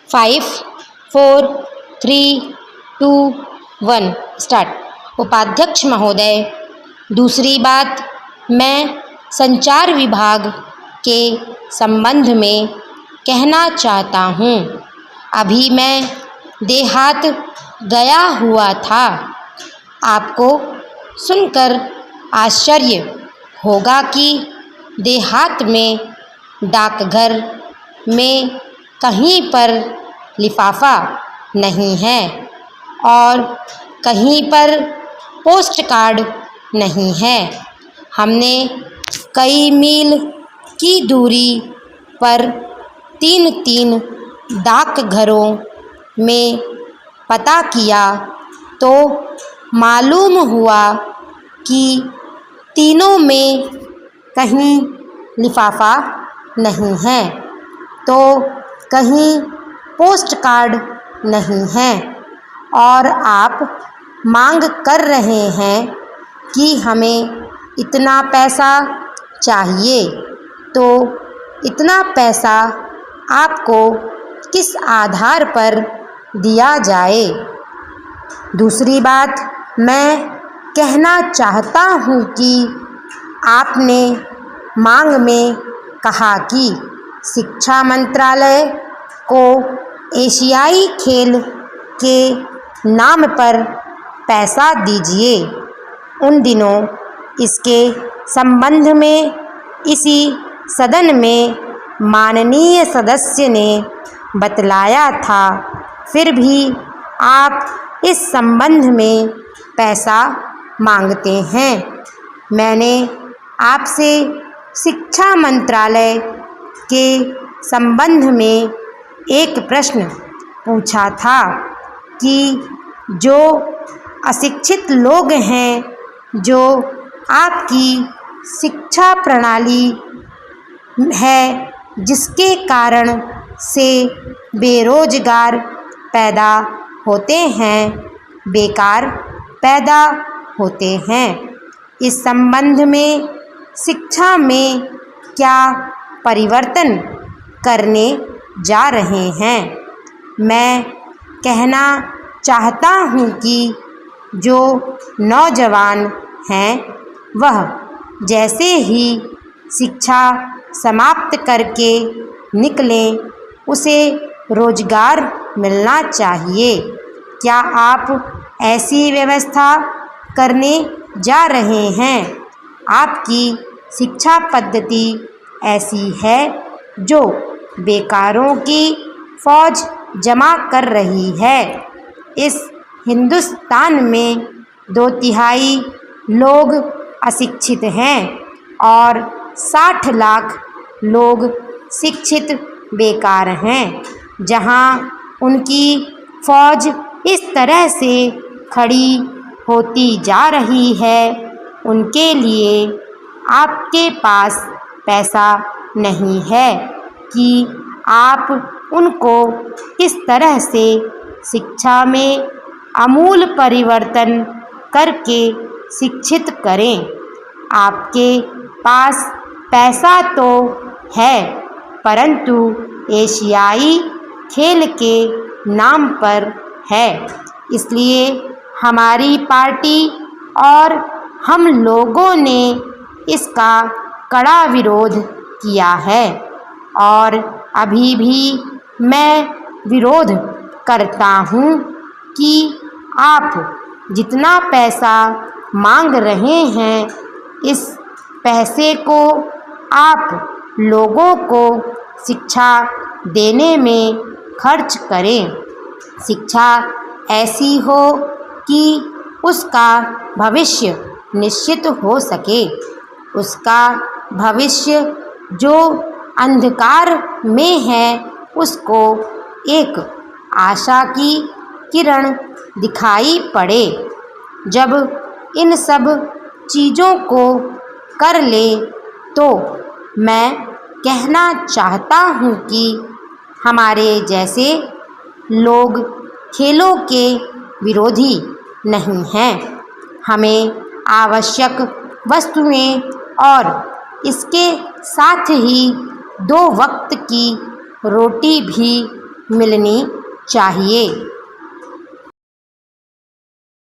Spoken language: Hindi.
5, 4, 3, 2, 1 स्टार्ट। उपाध्यक्ष महोदय, दूसरी बात मैं संचार विभाग के संबंध में कहना चाहता हूँ। अभी मैं देहात गया हुआ था। आपको सुनकर आश्चर्य होगा कि देहात में डाकघर में कहीं पर लिफाफा नहीं है और कहीं पर पोस्ट कार्ड नहीं है। हमने कई मील की दूरी पर 3 डाकघरों में पता किया तो मालूम हुआ कि तीनों में कहीं लिफाफा नहीं है तो कहीं पोस्ट कार्ड नहीं है और आप मांग कर रहे हैं कि हमें इतना पैसा चाहिए, तो इतना पैसा आपको किस आधार पर दिया जाए। दूसरी बात मैं कहना चाहता हूँ कि आपने मांग में कहा कि शिक्षा मंत्रालय को एशियाई खेल के नाम पर पैसा दीजिए। उन दिनों इसके संबंध में इसी सदन में माननीय सदस्य ने बतलाया था, फिर भी आप इस संबंध में पैसा मांगते हैं। मैंने आपसे शिक्षा मंत्रालय के संबंध में एक प्रश्न पूछा था कि जो अशिक्षित लोग हैं, जो आपकी शिक्षा प्रणाली है जिसके कारण से बेरोजगार पैदा होते हैं, बेकार पैदा होते हैं, इस संबंध में शिक्षा में क्या परिवर्तन करने जा रहे हैं। मैं कहना चाहता हूँ कि जो नौजवान हैं वह जैसे ही शिक्षा समाप्त करके निकलें उसे रोजगार मिलना चाहिए। क्या आप ऐसी व्यवस्था करने जा रहे हैं। आपकी शिक्षा पद्धति ऐसी है जो बेकारों की फौज जमा कर रही है। इस हिंदुस्तान में 2/3 लोग अशिक्षित हैं और 60 लाख लोग शिक्षित बेकार हैं। जहां उनकी फौज इस तरह से खड़ी होती जा रही है, उनके लिए आपके पास पैसा नहीं है कि आप उनको किस तरह से शिक्षा में आमूल परिवर्तन करके शिक्षित करें। आपके पास पैसा तो है, परंतु एशियाई खेल के नाम पर है। इसलिए हमारी पार्टी और हम लोगों ने इसका कड़ा विरोध किया है और अभी भी मैं विरोध करता हूँ कि आप जितना पैसा मांग रहे हैं, इस पैसे को आप लोगों को शिक्षा देने में खर्च करें। शिक्षा ऐसी हो कि उसका भविष्य निश्चित हो सके। उसका भविष्य जो अंधकार में है उसको एक आशा की किरण दिखाई पड़े। जब इन सब चीज़ों को कर ले तो मैं कहना चाहता हूँ कि हमारे जैसे लोग खेलों के विरोधी नहीं हैं। हमें आवश्यक वस्तुएं और इसके साथ ही 2 वक्त की रोटी भी मिलनी चाहिए।